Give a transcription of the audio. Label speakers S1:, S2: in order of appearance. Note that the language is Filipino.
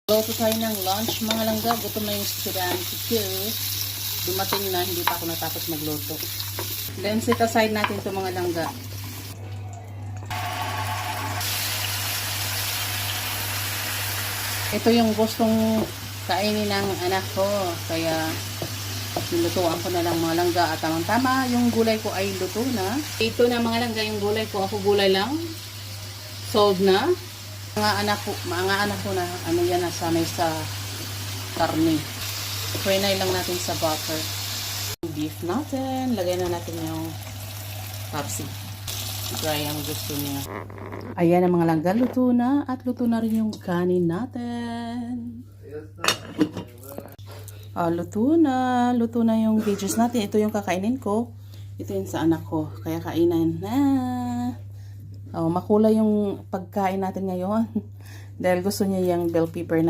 S1: Luto tayo ng lunch, mga langga. Gutom na yung estudyante ko. Dumating na, hindi pa ako natapos magluto. Then, set aside natin ito, mga langga. Ito yung gustong kainin ng anak ko. Kaya, nilutuan ko na lang, mga langga. At tamang-tama, yung gulay ko ay luto na. Ito na, mga langga, yung gulay ko. Ako gulay lang. Sold na. Mga anak ko na, ano yan, nasanay sa karne. Prenay lang natin sa butter. Beef natin. Lagay na natin yung papsi. Dry ang gusto niya. Ayan ang mga langga. Luto na. At luto na rin yung kanin natin. Luto na. Luto na yung veggies natin. Ito yung kakainin ko. Ito yung sa anak ko. Kaya kainan na. Makulay yung pagkain natin ngayon. Dahil gusto niya yung bell pepper na